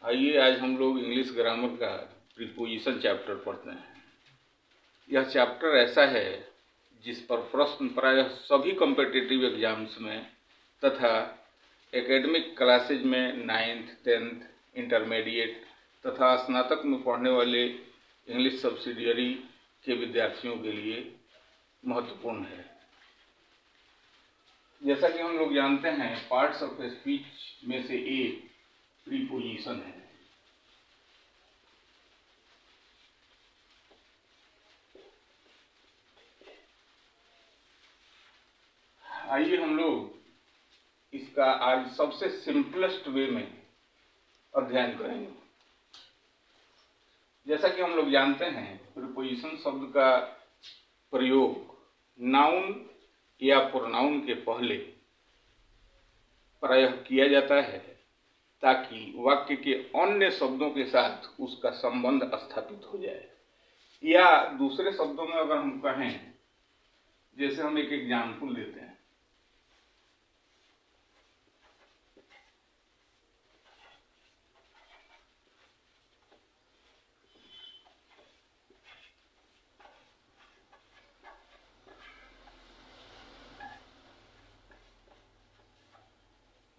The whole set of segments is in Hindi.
आइए आज हम लोग इंग्लिश ग्रामर का प्रीपोजिशन चैप्टर पढ़ते हैं। यह चैप्टर ऐसा है जिस पर प्रश्न प्रायः सभी कॉम्पिटिटिव एग्जाम्स में तथा एकेडमिक क्लासेज में 9th, 10th, इंटरमीडिएट तथा स्नातक में पढ़ने वाले इंग्लिश सब्सिडियरी के विद्यार्थियों के लिए महत्वपूर्ण है। जैसा कि हम लोग जानते हैं, पार्ट्स ऑफ स्पीच में से एक प्रीपोजिशन है। आइए हम लोग इसका आज सबसे सिंपलेस्ट वे में अध्ययन करेंगे। जैसा कि हम लोग जानते हैं, प्रीपोजिशन शब्द का प्रयोग नाउन या प्रोनाउन के पहले प्रायः किया जाता है ताकि वाक्य के अन्य शब्दों के साथ उसका संबंध स्थापित हो जाए, या दूसरे शब्दों में अगर हम कहें, जैसे हम एक एग्जाम्पल देते हैं।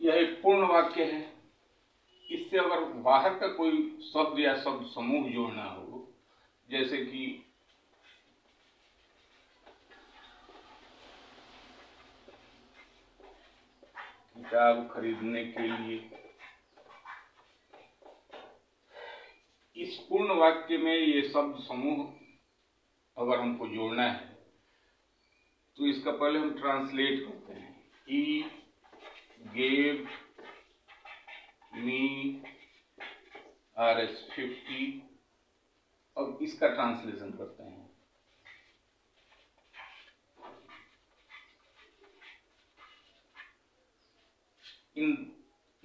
यह एक पूर्ण वाक्य है। इससे अगर बाहर का कोई शब्द या शब्द समूह जोड़ना हो, जैसे कि किताब खरीदने के लिए, इस पूर्ण वाक्य में ये शब्द समूह अगर हमको जोड़ना है तो इसका पहले हम ट्रांसलेट करते हैं। He gave me Rs50। अब इसका ट्रांसलेशन करते हैं।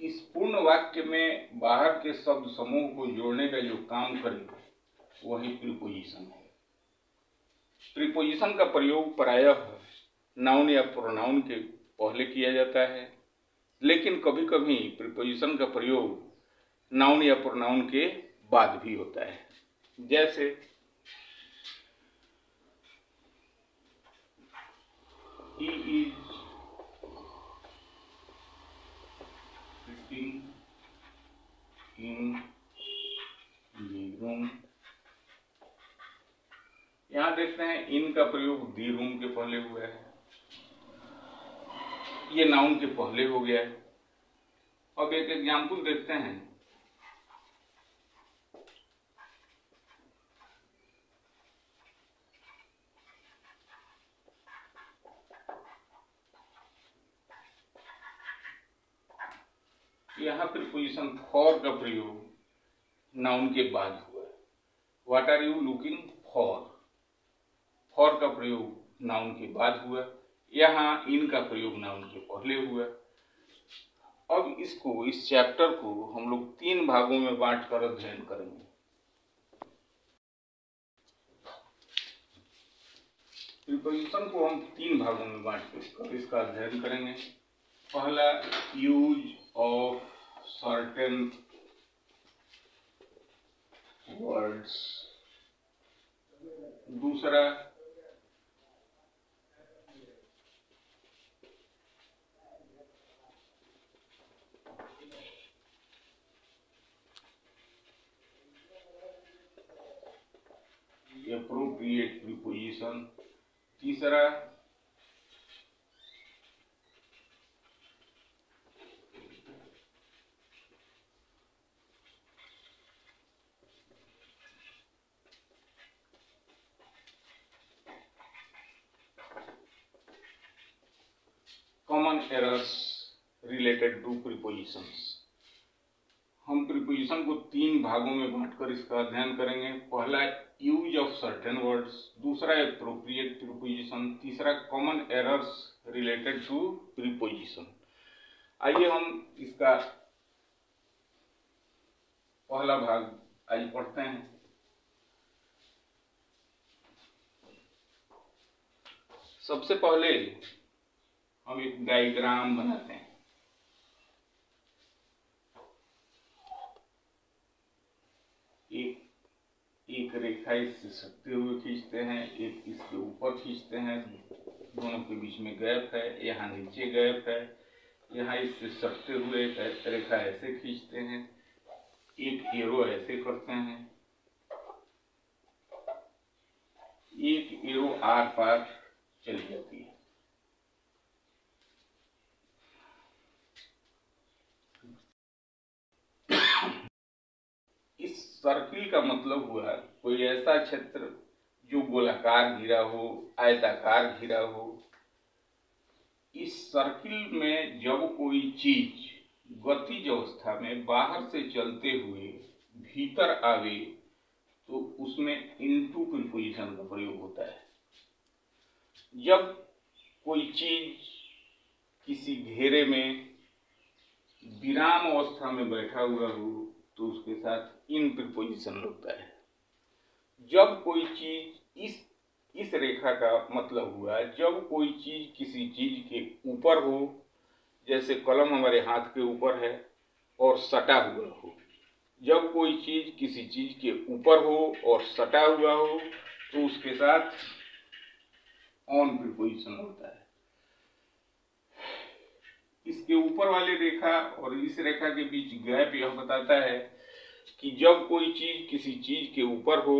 इस पूर्ण वाक्य में बाहर के शब्द समूह को जोड़ने का जो काम करेगा वही प्रीपोजिशन है। प्रीपोजिशन का प्रयोग प्रायः नाउन या प्रोनाउन के पहले किया जाता है, लेकिन कभी कभी प्रीपोजिशन का प्रयोग नाउन या प्रोनाउन के बाद भी होता है। जैसे he is sitting in the room। यहां देखते हैं इन का प्रयोग दी रूम के पहले हुआ है, ये नाउन के पहले हो गया है। अब एक एग्जाम्पल देखते हैं। यहाँ प्रीपोजिशन फॉर का प्रयोग नाउन के बाद हुआ है। What are you looking for, for का प्रयोग नाउन के बाद हुआ। यहाँ इन का प्रयोग नाउन के पहले हुआ। अब इस चैप्टर को हम लोग 3 भागों में बांट कर अध्ययन करेंगे। प्रीपोजिशन को हम 3 भागों में बांट कर इसका अध्ययन करेंगे। पहला, यूज ऑफ सर्टेन वर्ड्स। दूसरा, appropriate preposition। तीसरा, common errors related to prepositions. हम प्रीपोजिशन को 3 भागों में बांटकर इसका अध्ययन करेंगे। पहला, यूज ऑफ सर्टेन वर्ड्स। दूसरा, एप्रोप्रिएट प्रीपोजिशन। तीसरा, common errors related to preposition. आइए हम इसका पहला भाग आज पढ़ते हैं। सबसे पहले हम एक डायग्राम बनाते हैं। एक रेखा इससे सटते हुए खींचते हैं, एक इसके ऊपर खींचते हैं, दोनों के बीच में गैप है, यहाँ नीचे गैप है, यहाँ इससे सटते हुए एक रेखा ऐसे खींचते हैं, एक एरो ऐसे करते हैं, एक एरो आर पार चली जाती है। इस सर्किल का मतलब हुआ कोई ऐसा क्षेत्र जो गोलाकार घिरा हो, आयताकार घिरा हो। इस सर्किल में जब कोई चीज गतिज अवस्था में बाहर से चलते हुए भीतर आवे तो उसमें इनटू प्रीपोजिशन का प्रयोग होता है। जब कोई चीज किसी घेरे में विराम अवस्था में बैठा हुआ हो तो उसके साथ इन प्रीपोजिशन लगता है। जब कोई चीज इस रेखा का मतलब हुआ जब कोई चीज किसी चीज के ऊपर हो, जैसे कलम हमारे हाथ के ऊपर है और सटा हुआ हो। जब कोई चीज किसी चीज के ऊपर हो और सटा हुआ हो तो उसके साथ ऑन प्रीपोजिशन होता है। इसके ऊपर वाली रेखा और इस रेखा के बीच गैप यह बताता है कि जब कोई चीज किसी चीज के ऊपर हो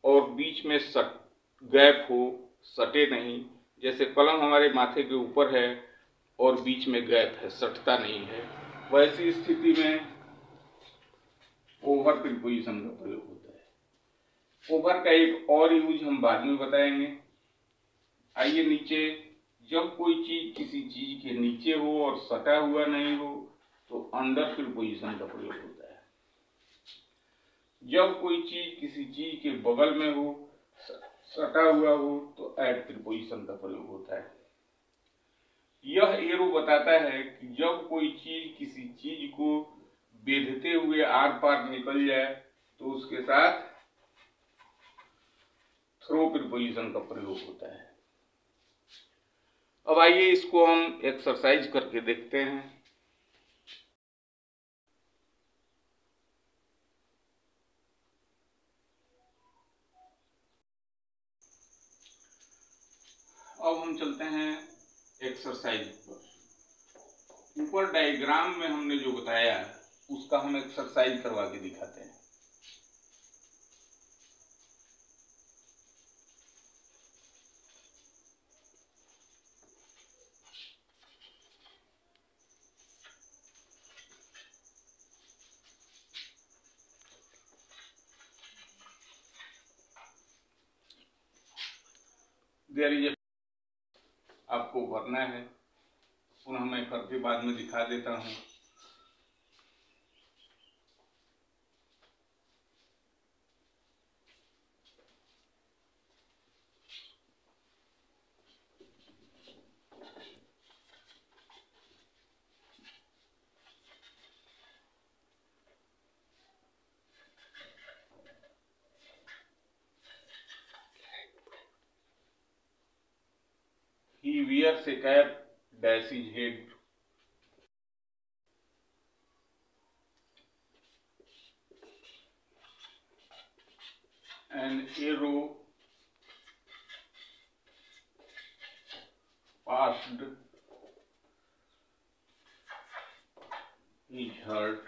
और बीच में गैप हो, सटे नहीं, जैसे कलम हमारे माथे के ऊपर है और बीच में गैप है, सटता नहीं है, वैसी स्थिति में ओवर प्रीपोजिशन का प्रयोग होता है। ओवर का एक और यूज हम बाद में बताएंगे। आइए नीचे, जब कोई चीज किसी चीज के नीचे हो और सटा हुआ नहीं हो तो अंडर प्रीपोजिशन का प्रयोग होता है। जब कोई चीज किसी चीज के बगल में हो, सटा हुआ हो तो एट प्रीपोजिशन का प्रयोग होता है। यह एरो बताता है कि जब कोई चीज किसी चीज को बेधते हुए आर पार निकल जाए तो उसके साथ थ्रो प्रीपोजिशन का प्रयोग होता है। अब आइए इसको हम एक्सरसाइज करके देखते हैं। अब हम चलते हैं एक्सरसाइज पर। ऊपर डायग्राम में हमने जो बताया उसका हम एक्सरसाइज करवा के दिखाते हैं। आपको भरना है, पुनः मैं करके बाद में दिखा देता हूं। He wears a cap, dash his head. An arrow passed his heart.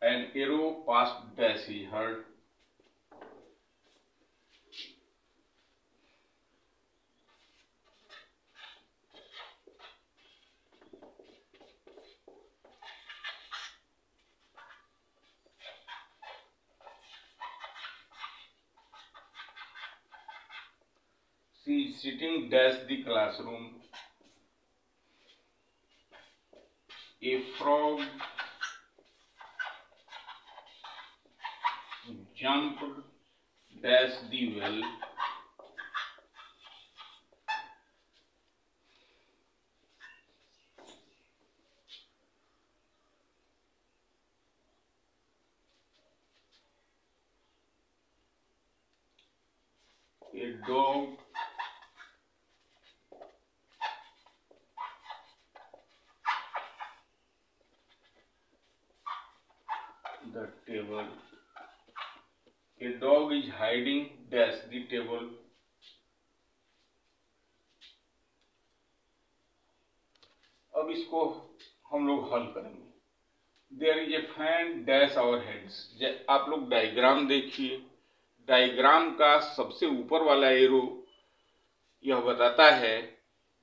An arrow passed dash his heart. She is sitting dash the classroom. A frog jumped dash the well. A dog the table. A dog is hiding dash the table. अब इसको हम लोग हल करेंगे। There is a fan dash our heads. आप लोग डायग्राम देखिए, डायग्राम का सबसे ऊपर वाला एरो यह बताता है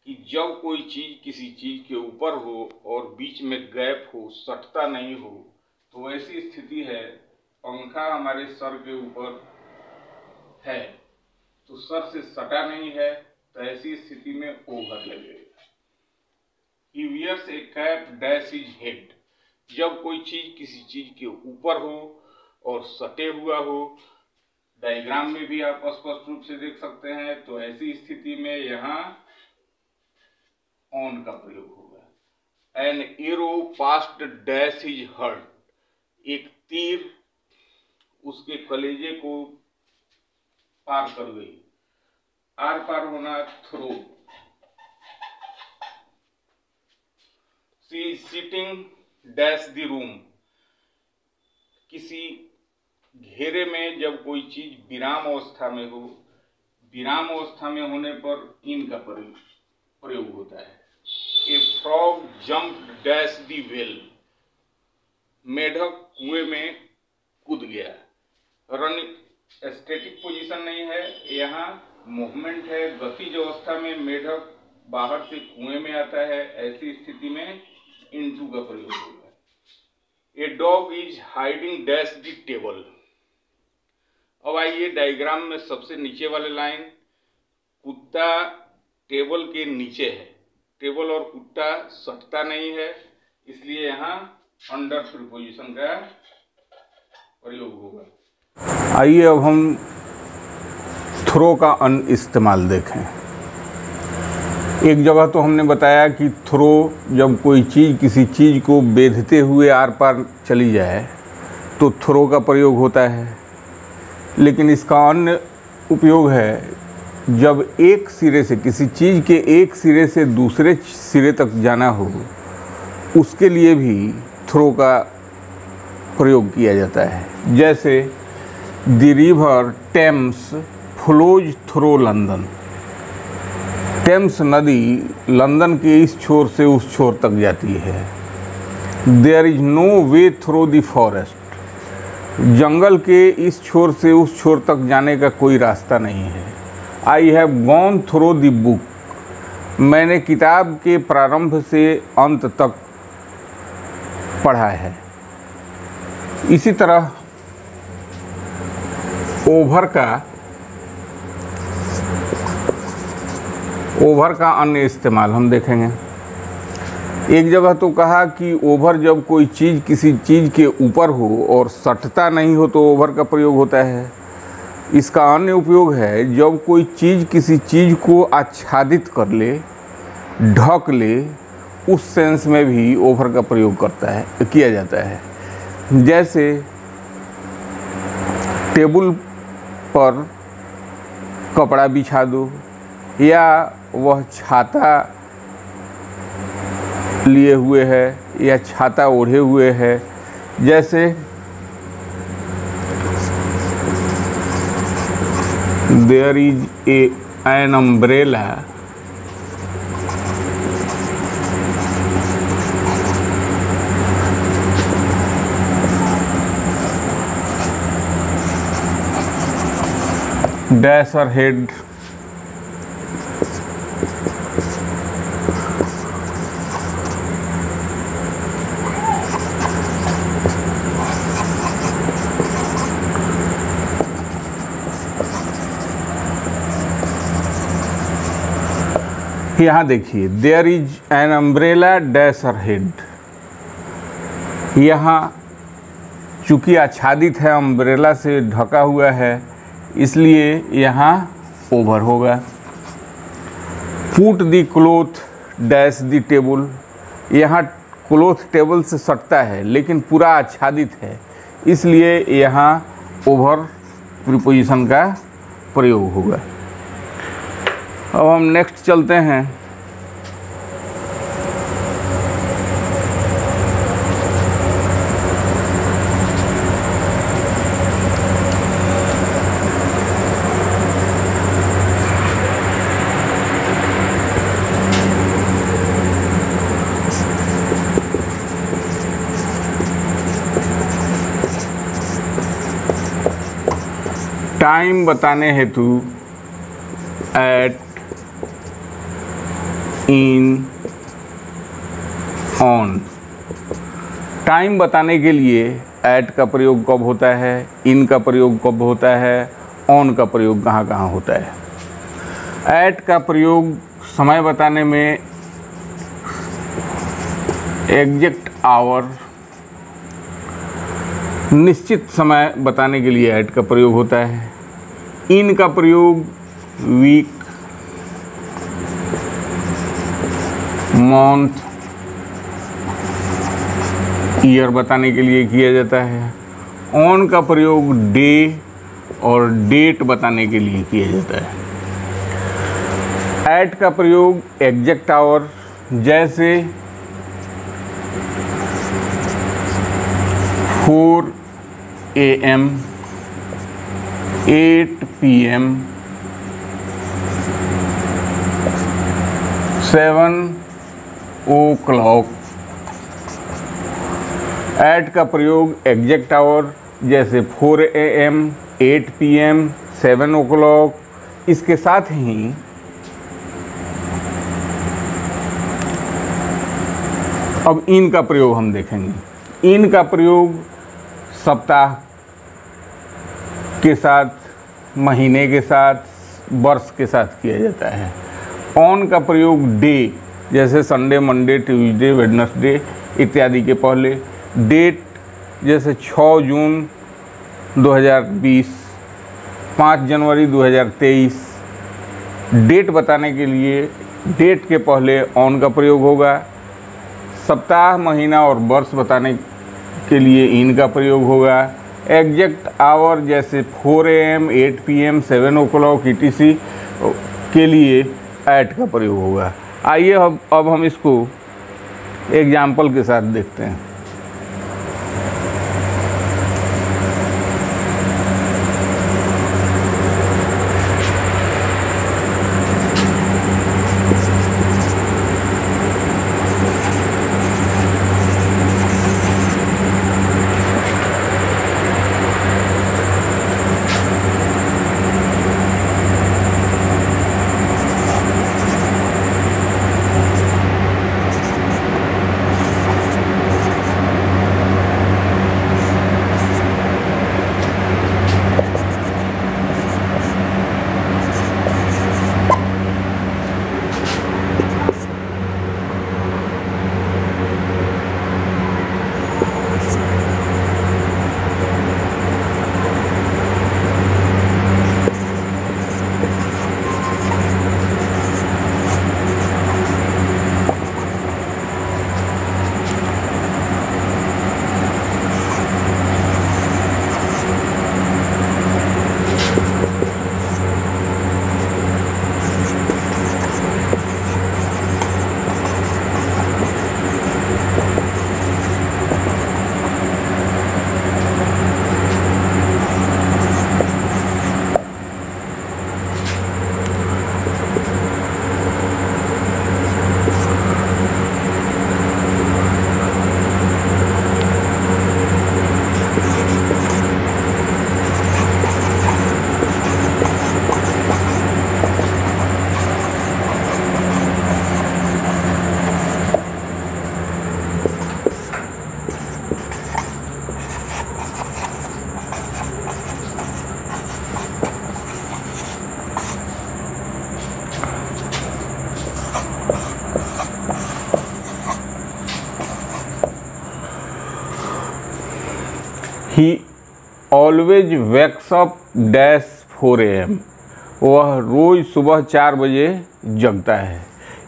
कि जब कोई चीज किसी चीज के ऊपर हो और बीच में गैप हो, सटता नहीं हो, तो ऐसी स्थिति है, पंखा हमारे सर के ऊपर है तो सर से सटा नहीं है, तो ऐसी स्थिति में ओवर लगेगा। He wears a cap dash his head। जब कोई चीज किसी चीज के ऊपर हो और सटे हुआ हो, डायग्राम में भी आप स्पष्ट रूप से देख सकते हैं, तो ऐसी स्थिति में यहाँ ऑन का प्रयोग होगा। An arrow past dash his heart. एक तीर उसके कलेजे को पार कर गई। आर पार होना through. She is sitting dash the room. किसी घेरे में जब कोई चीज विराम अवस्था में हो, विराम अवस्था में होने पर इन का प्रयोग होता है। ए frog jumped dash the well. मेढक कुएं में कूद गया। रनिंग स्टैटिक पोजीशन नहीं है, यहाँ मूवमेंट है। गतिज अवस्था में मेढक बाहर से कुएं में आता है, ऐसी स्थिति में इनटू का प्रयोग होगा। ए dog is hiding dash the table. अब आइए डायग्राम में सबसे नीचे वाले लाइन, कुत्ता टेबल के नीचे है। टेबल और कुत्ता सटता नहीं है, इसलिए यहाँ अंडर प्रीपोजिशन का प्रयोग होगा। आइए अब हम थ्रो का अन्य इस्तेमाल देखें। एक जगह तो हमने बताया कि थ्रो जब कोई चीज़ किसी चीज़ को बेधते हुए आर पार चली जाए तो थ्रो का प्रयोग होता है। लेकिन इसका अन्य उपयोग है जब एक सिरे से किसी चीज़ के एक सिरे से दूसरे सिरे तक जाना हो, उसके लिए भी थ्रो का प्रयोग किया जाता है। जैसे the river Thames flows through London. Thames नदी लंदन के इस छोर से उस छोर तक जाती है। There is no way through the forest. जंगल के इस छोर से उस छोर तक जाने का कोई रास्ता नहीं है। I have gone through the book. मैंने किताब के प्रारंभ से अंत तक पढ़ा है। इसी तरह ओवर का अन्य इस्तेमाल हम देखेंगे। एक जगह तो कहा कि ओवर जब कोई चीज़ किसी चीज़ के ऊपर हो और सटता नहीं हो तो ओवर का प्रयोग होता है। इसका अन्य उपयोग है जब कोई चीज़ किसी चीज़ को आच्छादित कर ले, ढक ले, उस सेंस में भी ओवर का प्रयोग किया जाता है। जैसे टेबल पर कपड़ा बिछा दो, या वह छाता लिए हुए है या छाता ओढ़े हुए है। जैसे there is an umbrella dash our head. यहाँ देखिए there is an umbrella dash our head. यहाँ चूँकि आच्छादित है, अम्ब्रेला से ढका हुआ है, इसलिए यहाँ ओवर होगा। Put the cloth dash the table. यहाँ क्लोथ टेबल से सटता है लेकिन पूरा आच्छादित है, इसलिए यहाँ ओवर प्रीपोजिशन का प्रयोग होगा। अब हम नेक्स्ट चलते हैं। टाइम बताने हेतु एट, इन, ऑन। टाइम बताने के लिए एट का प्रयोग कब होता है, इन का प्रयोग कब होता है, ऑन का प्रयोग कहाँ कहाँ होता है। एट का प्रयोग समय बताने में एग्जैक्ट आवर, निश्चित समय बताने के लिए एट का प्रयोग होता है। इन का प्रयोग वीक, मंथ, ईयर बताने के लिए किया जाता है। ऑन का प्रयोग डे और डेट बताने के लिए किया जाता है। एट का प्रयोग एग्जैक्ट आवर, जैसे 4 AM, 8 PM, 7 o'clock। एट का प्रयोग एग्जैक्ट आवर, जैसे 4 AM, 8 PM, 7 o'clock। इसके साथ ही अब इन का प्रयोग हम देखेंगे। इन का प्रयोग सप्ताह के साथ, महीने के साथ, वर्ष के साथ किया जाता है। ऑन का प्रयोग डे, जैसे संडे, मंडे, ट्यूसडे, वेडनेसडे इत्यादि के पहले। डेट, जैसे 6 जून 2020, 5 जनवरी 2023। डेट बताने के लिए डेट के पहले ऑन का प्रयोग होगा। सप्ताह, महीना और वर्ष बताने के लिए इन का प्रयोग होगा। एग्जैक्ट आवर, जैसे 4 AM, 8 PM, 7 o'clock etc. के लिए एट का प्रयोग होगा। आइए अब हम इसको एग्जाम्पल के साथ देखते हैं। ही always wax up dash 4 AM। वह रोज़ सुबह 4 बजे जगता है।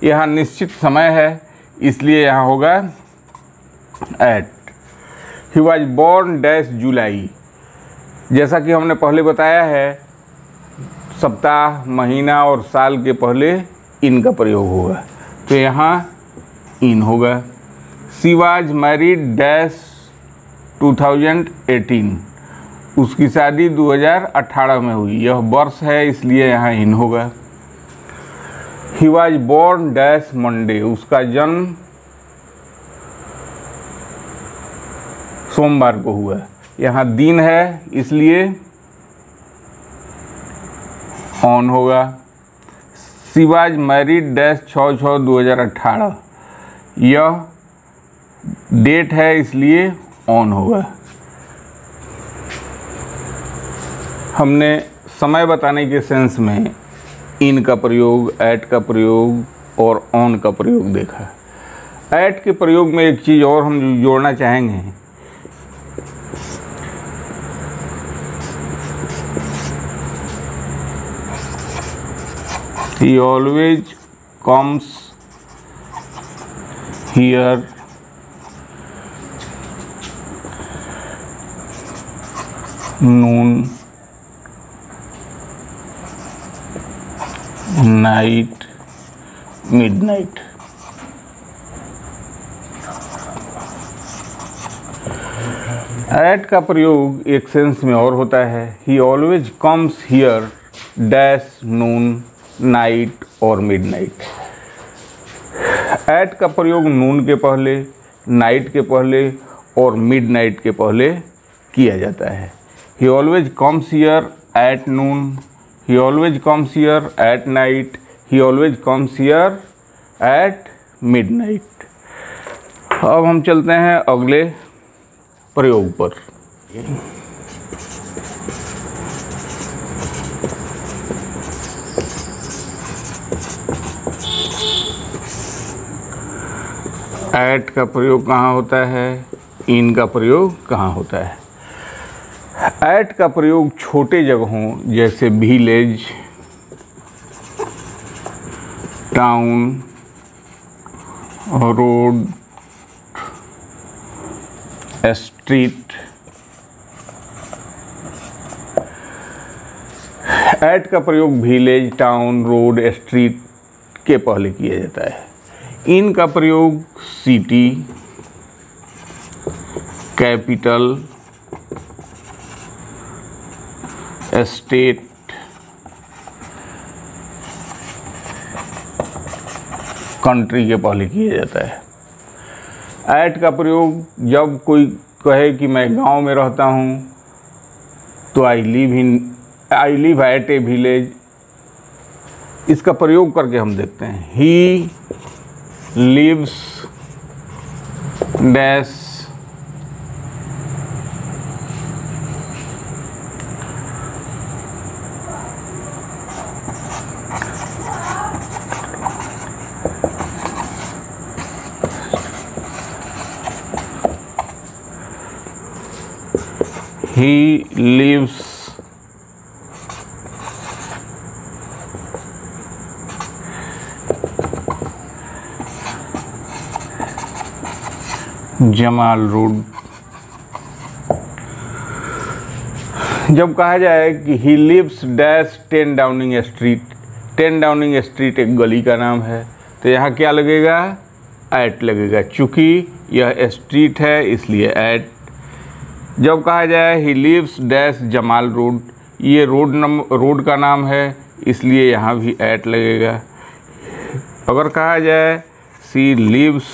यहाँ निश्चित समय है, इसलिए यहाँ होगा at. He was born dash July. जैसा कि हमने पहले बताया है, सप्ताह, महीना और साल के पहले इन का प्रयोग होगा, तो यहाँ इन होगा। She was married dash 2018। उसकी शादी 2018 में हुई। यह वर्ष है, इसलिए यहाँ इन होगा। ही वॉज बॉर्न डैश मंडे। उसका जन्म सोमवार को हुआ। यहाँ दिन है, इसलिए ऑन होगा। शी वाज मैरिड डैश 6/6/2018, यह डेट है इसलिए ऑन होगा। हमने समय बताने के सेंस में इन का प्रयोग, एट का प्रयोग और ऑन का प्रयोग देखा। एट के प्रयोग में एक चीज़ और हम जोड़ना चाहेंगे। He always comes here noon, night, midnight। At का प्रयोग एक सेंस में और होता है। He always comes here dash noon, night और मिडनाइट। एट का प्रयोग नून के पहले, नाइट के पहले और मिडनाइट के पहले किया जाता है। He always comes here at noon, he always comes here at night, he always comes here eight midnight. अब हम चलते हैं अगले प्रयोग पर। एट का प्रयोग कहाँ होता है, इन का प्रयोग कहाँ होता है। एट का प्रयोग छोटे जगहों जैसे village, town, road, street. At का प्रयोग विलेज, टाउन, रोड, स्ट्रीट के पहले किया जाता है। इन का प्रयोग सिटी, कैपिटल, स्टेट, कंट्री के पहले किया जाता है। एट का प्रयोग जब कोई कहे कि मैं गांव में रहता हूं तो I live at a village, इसका प्रयोग करके हम देखते हैं। He lives dash he lives Jamal road. जब कहा जाए कि he lives dash 10 Downing Street, 10 Downing Street एक गली का नाम है, तो यहाँ क्या लगेगा, एट लगेगा, चूँकि यह स्ट्रीट है इसलिए एट। जब कहा जाए he lives dash Jamal road, ये रोड का नाम है इसलिए यहाँ भी एट लगेगा। अगर कहा जाए she lives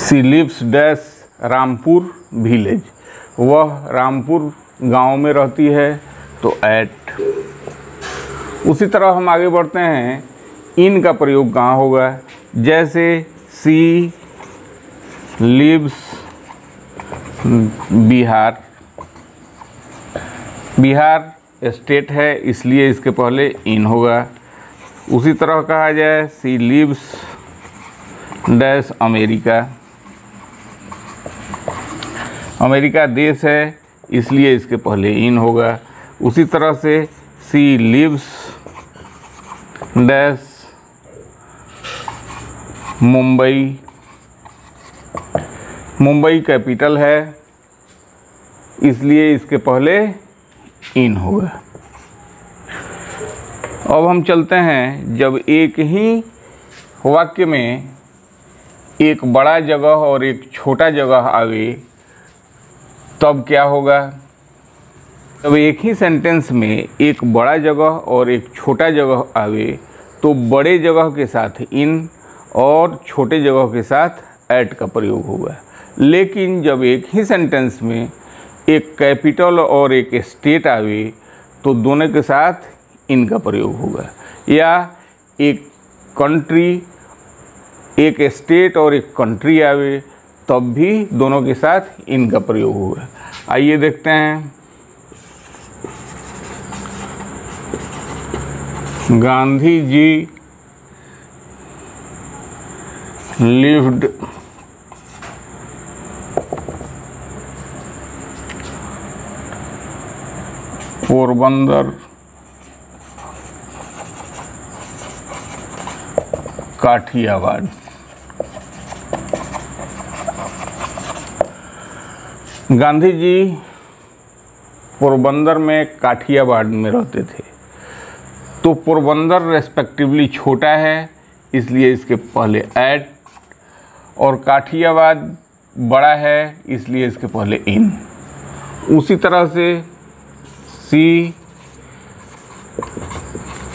she lives dash Rampur village, वह रामपुर गांव में रहती है तो एट। उसी तरह हम आगे बढ़ते हैं। इन का प्रयोग कहाँ होगा, जैसे she lives Bihar, Bihar state है इसलिए इसके पहले इन होगा। उसी तरह कहा जाए she lives dash America, America देश है इसलिए इसके पहले इन होगा। उसी तरह से she lives dash Mumbai, Mumbai capital है इसलिए इसके पहले इन होगा। अब हम चलते हैं, जब एक ही वाक्य में एक बड़ा जगह और एक छोटा जगह आवे तब क्या होगा। जब एक ही सेंटेंस में एक बड़ा जगह और एक छोटा जगह आवे तो बड़े जगह के साथ इन और छोटे जगह के साथ एट का प्रयोग होगा। लेकिन जब एक ही सेंटेंस में एक कैपिटल और एक स्टेट आवे तो दोनों के साथ इन का प्रयोग होगा। या एक कंट्री, एक स्टेट और एक कंट्री आवे तब भी दोनों के साथ इन का प्रयोग होगा। आइए देखते हैं। गांधी जी lived पोरबंदर, काठियावाड़। गांधी जी पोरबंदर में काठियावाड़ में रहते थे। तो पोरबंदर रेस्पेक्टिवली छोटा है इसलिए इसके पहले एट, और काठियावाड़ बड़ा है इसलिए इसके पहले इन। उसी तरह से she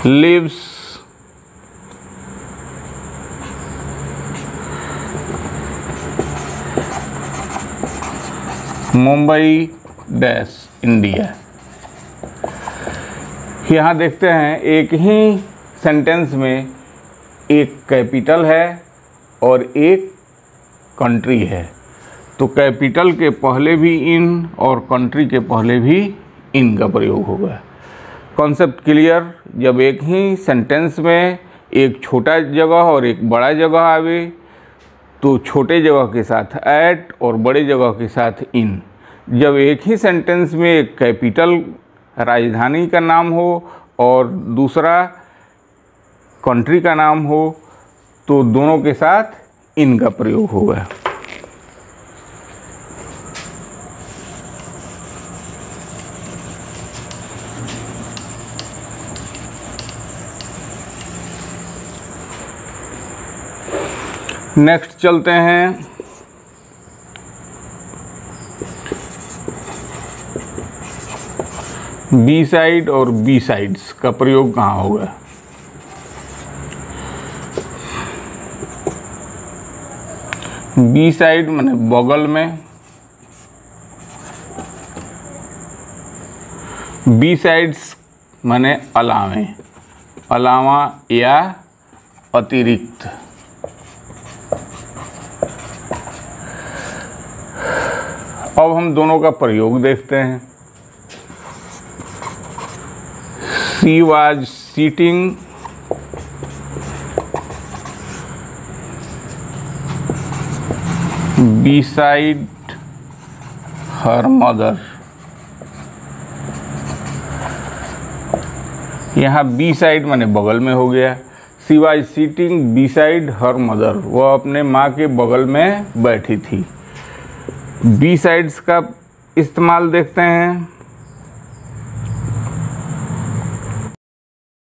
lives Mumbai dash India. यहाँ देखते हैं एक ही सेंटेंस में एक कैपिटल है और एक कंट्री है, तो कैपिटल के पहले भी इन और कंट्री के पहले भी इन का प्रयोग होगा। Concept clear. जब एक ही सेंटेंस में एक छोटा जगह और एक बड़ा जगह आवे तो छोटे जगह के साथ एट और बड़े जगह के साथ इन। जब एक ही सेंटेंस में एक कैपिटल राजधानी का नाम हो और दूसरा कंट्री का नाम हो तो दोनों के साथ इन का प्रयोग होगा। नेक्स्ट चलते हैं। बी साइड और बी साइड्स का प्रयोग कहाँ होगा। बी साइड माने बगल में, बी साइड्स माने अलावे, अलावा या अतिरिक्त। अब हम दोनों का प्रयोग देखते हैं। She was sitting beside her mother। यहाँ बी साइड माने बगल में हो गया। She was sitting beside her mother, वह अपने माँ के बगल में बैठी थी। बी साइड्स का इस्तेमाल देखते हैं।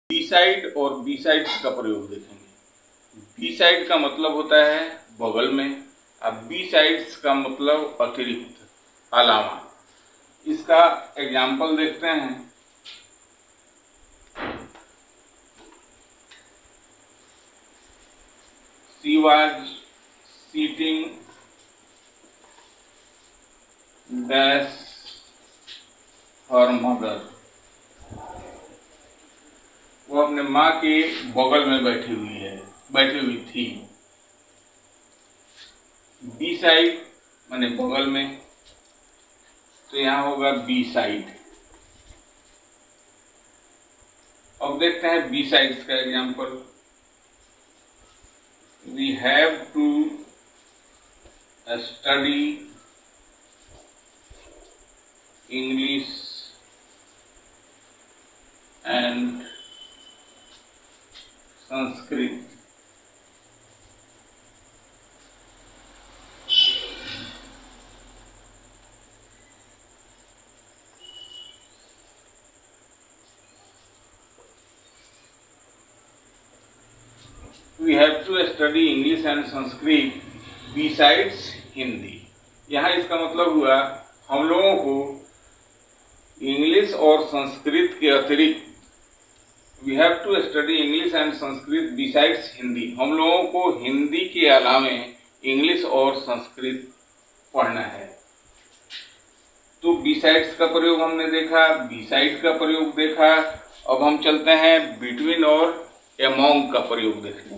बी साइड और बी साइड्स का प्रयोग देखेंगे। बी साइड का मतलब होता है बगल में, अब बी साइड्स का मतलब अतिरिक्त, अलावा। इसका एग्जाम्पल देखते हैं। She was sitting dash her mother, वो अपने माँ के बगल में बैठी हुई थी। बी साइड माने बगल में, तो यहाँ होगा बी साइड। अब देखते हैं बी साइड्स का example. We have to study English and Sanskrit. We have to study English and Sanskrit besides Hindi. यहाँ इसका मतलब हुआ हम लोगों को इंग्लिश और संस्कृत के अतिरिक्त we have to study English and Sanskrit besides Hindi. हम लोगों को हिंदी के अलावे इंग्लिश और संस्कृत पढ़ना है। तो बिसाइड्स का प्रयोग हमने देखा, बिसाइड का प्रयोग देखा। अब हम चलते हैं बिटवीन और अमॉन्ग का प्रयोग देखने को।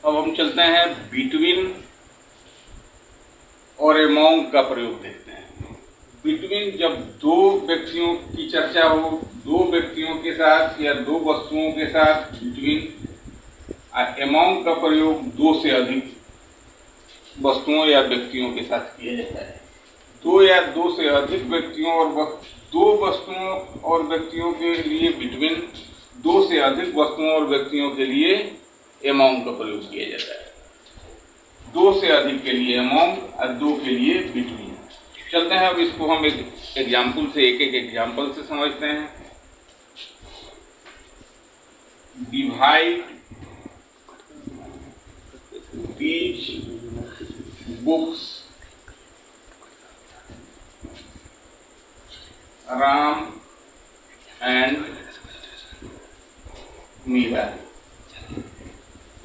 अब हम चलते हैं बिटवीन और अमॉन्ग का प्रयोग देखते हैं। बिटवीन जब दो व्यक्तियों की चर्चा हो, दो व्यक्तियों के साथ या दो वस्तुओं के साथ बिटवीन। अमॉन्ग का प्रयोग दो से अधिक वस्तुओं या व्यक्तियों के साथ किया जाता है। दो या दो से अधिक व्यक्तियों और दो वस्तुओं और व्यक्तियों के लिए बिटवीन, दो से अधिक वस्तुओं और व्यक्तियों के लिए अमॉन्ग का प्रयोग किया जाता है। दो से अधिक के लिए अमॉन्ग और दो के लिए बिटवीन। चलते हैं अब इसको हम एक एग्जाम्पल से, एक एग्जाम्पल से समझते हैं। Divide these books Ram and Meera.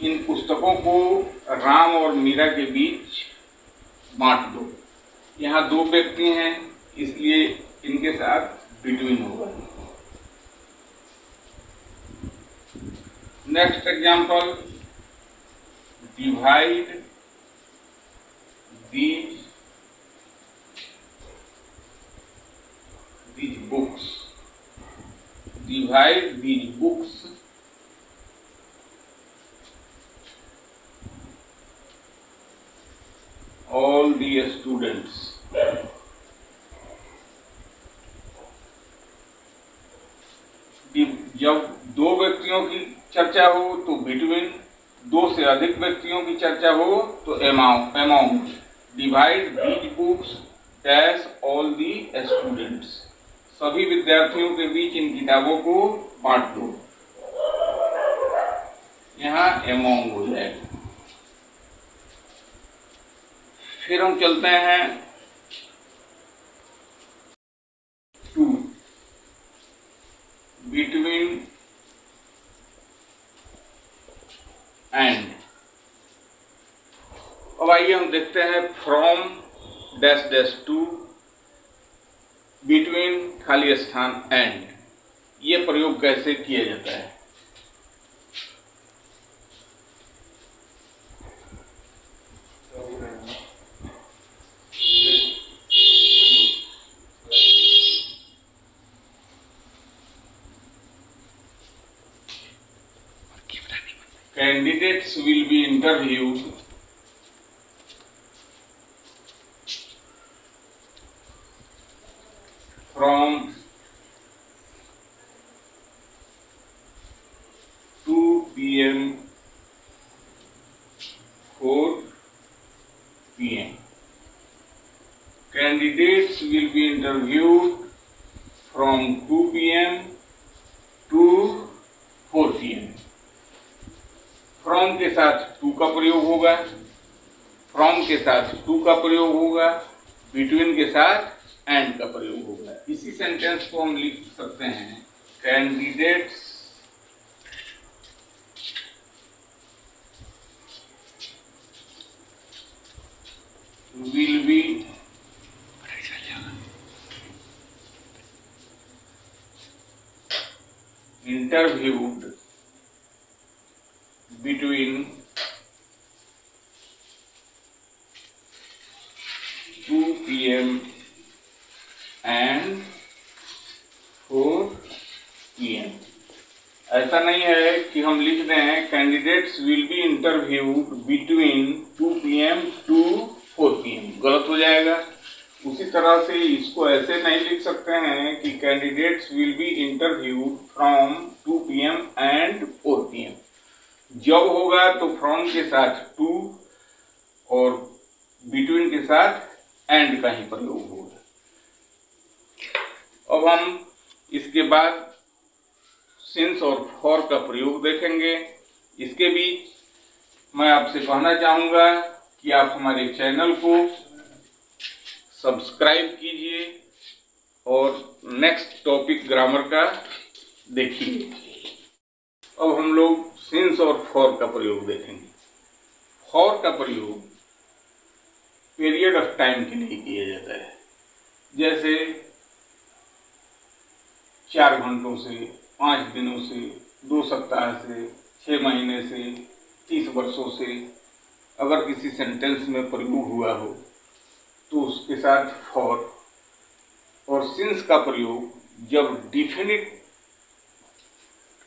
इन पुस्तकों को राम और मीरा के बीच बांट दो। यहाँ दो व्यक्ति हैं, इसलिए इनके साथ बिटवीन होगा। Next example, divide these books, divide these books all the students। जब दो व्यक्तियों की चर्चा हो तो बिटवीन, दो से अधिक व्यक्तियों की चर्चा हो तो among. Divide these books dash all the students. सभी विद्यार्थियों के बीच इन किताबों को बांट दो। यहाँ अमॉन्ग हो जाएगा। फिर हम चलते हैं टू, बिटवीन एंड। अब आइए हम देखते हैं from dash dash to, between खाली स्थान एंड, ये प्रयोग कैसे किया जाता है। Candidates will be interviewed from 2 p.m. 4 p.m. Candidates will be interviewed from 2 p.m. to 4 p.m. From के साथ टू का प्रयोग होगा, फ्रॉम के साथ टू का प्रयोग होगा, बिटवीन के साथ एंड का प्रयोग होगा। इसी सेंटेंस को हम लिख सकते हैं, candidates will be interviewed between 2 p.m. and 4 p.m. ऐसा नहीं है कि हम लिख दें candidates will be interviewed between 2 p.m. to 4 p.m. गलत हो जाएगा। उसी तरह से इसको ऐसे नहीं लिख सकते हैं कि candidates will be interviewed from 2 p.m. and 4 p.m. जब होगा तो फ्रॉम के साथ टू और बिटवीन के साथ एंड का ही प्रयोग होगा। अब हम इसके बाद सिंस और फॉर का प्रयोग देखेंगे। इसके बीच मैं आपसे कहना चाहूँगा कि आप हमारे चैनल को सब्सक्राइब कीजिए और नेक्स्ट टॉपिक ग्रामर का देखिए। अब हम लोग सिंस और फॉर का प्रयोग देखेंगे। फॉर का प्रयोग पीरियड ऑफ टाइम के लिए किया जाता है, जैसे 4 घंटों से, 5 दिनों से, 2 सप्ताह से, 6 महीने से, 30 वर्षों से अगर किसी सेंटेंस में प्रयोग हुआ हो तो उसके साथ फॉर। और सिंस का प्रयोग जब definite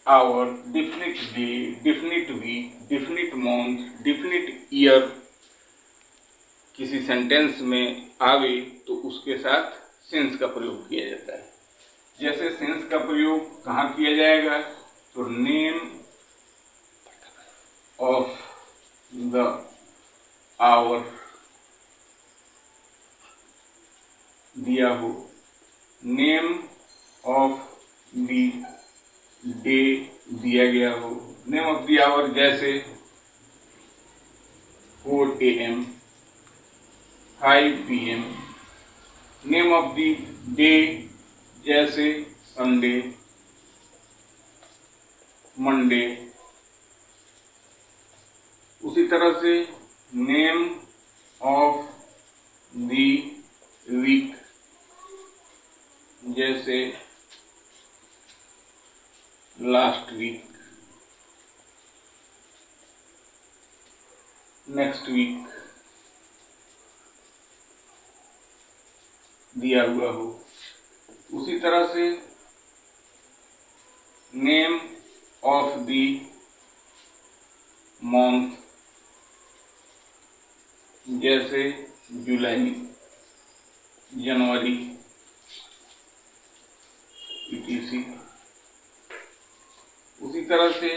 hour, definite day, definite week, definite month, definite year किसी सेंटेंस में आवे तो उसके साथ सिंस का प्रयोग किया जाता है। जैसे सिंस का प्रयोग कहाँ किया जाएगा, तो नेम ऑफ द आवर दिया हो, नेम ऑफ द डे दिया गया हो, नेम ऑफ द आवर जैसे 4 AM, 5 PM, name of the day जैसे संडे, मंडे। उसी तरह से नेम ऑफ द वीक जैसे लास्ट वीक, नेक्स्ट वीक दिया हुआ हो। उसी तरह से नेम ऑफ द मंथ जैसे जुलाई, जनवरी, etc। उसी तरह से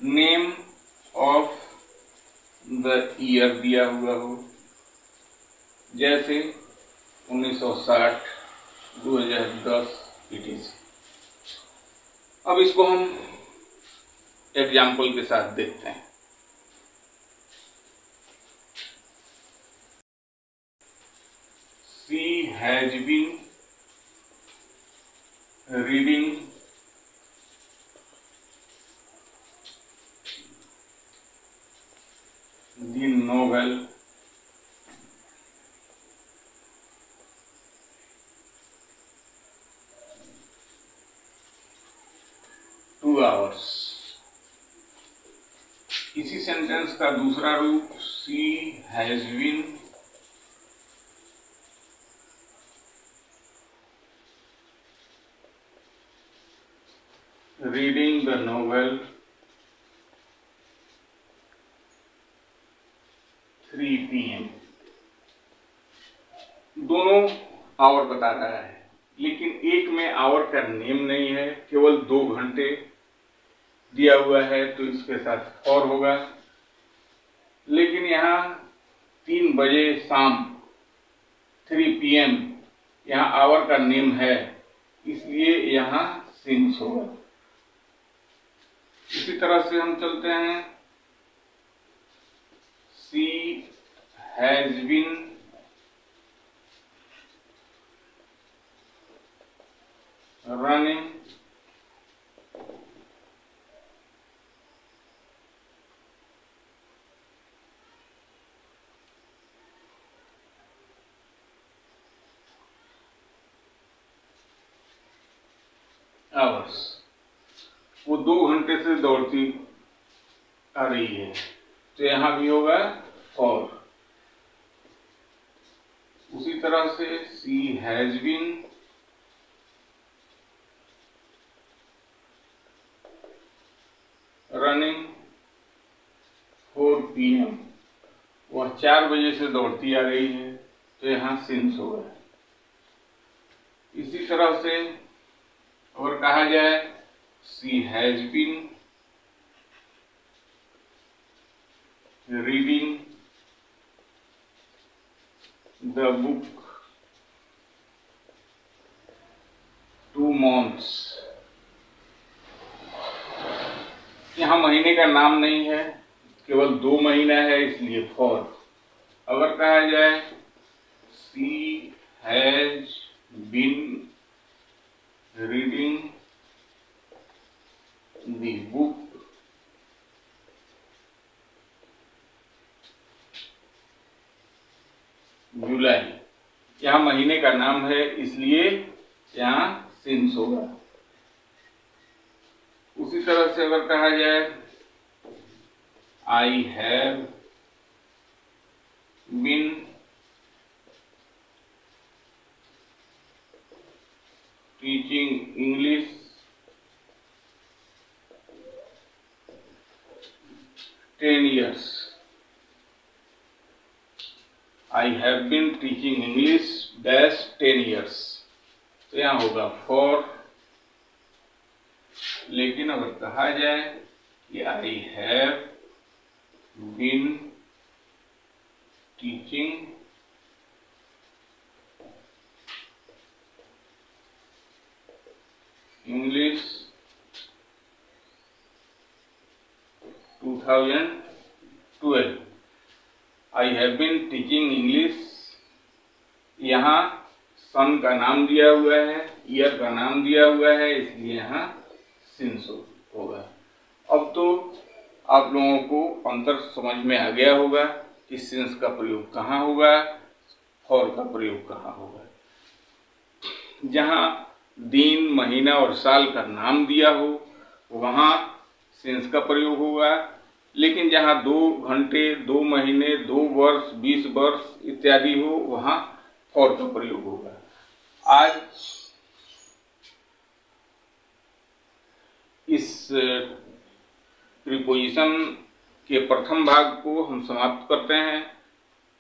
नेम ऑफ द ईयर दिया हुआ हो, जैसे 1960, 2010, etc। अब इसको हम एग्जाम्पल के साथ देखते हैं। She has been reading the novel two hours। इसी सेंटेंस का दूसरा रूप she has been reading the novel 3 PM। दोनों आवर बता रहा है, लेकिन एक में आवर का नेम नहीं है, केवल 2 घंटे दिया हुआ है तो इसके साथ फॉर होगा। लेकिन यहाँ 3 बजे शाम 3 PM यहाँ आवर का नेम है, इसलिए यहाँ सिंस होगा। इसी तरह से हम चलते हैं, She has been running hours। वो 2 घंटे से दौड़ती आ रही है तो यहाँ भी होगा फॉर। उसी तरह से she has been running 4 PM। वह 4 बजे से दौड़ती आ रही है तो यहाँ सिंस होगा। इसी तरह से और कहा जाए, she has been reading the book 2 months। यहाँ महीने का नाम नहीं है, केवल 2 महीना है, इसलिए फॉर। अगर कहा जाए she has been reading the book July. यहाँ महीने का नाम है इसलिए यहाँ सिंस होगा। उसी तरह से अगर कहा जाए I have been teaching English ten years. I have been teaching English dash 10 years. तो यहाँ होगा फॉर। लेकिन अगर कहा जाए कि I have been teaching English 2012। I have been teaching English, यहाँ सन का नाम दिया हुआ है, ईयर का नाम दिया हुआ है, इसलिए यहाँ सिंस होगा। अब तो आप लोगों को अंतर समझ में आ गया होगा कि सिंस का प्रयोग कहाँ होगा, फॉर का प्रयोग कहाँ होगा। जहाँ दिन, महीना और साल का नाम दिया हो वहाँ सिंस का प्रयोग होगा। लेकिन जहाँ 2 घंटे, 2 महीने, 2 वर्ष, 20 वर्ष इत्यादि हो वहाँ फॉर का प्रयोग होगा। आज इस प्रीपोजिशन के प्रथम भाग को हम समाप्त करते हैं।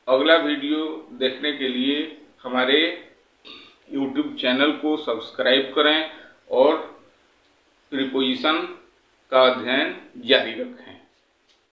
अगला वीडियो देखने के लिए हमारे YouTube चैनल को सब्सक्राइब करें और प्रीपोजिशन का अध्ययन जारी रखें।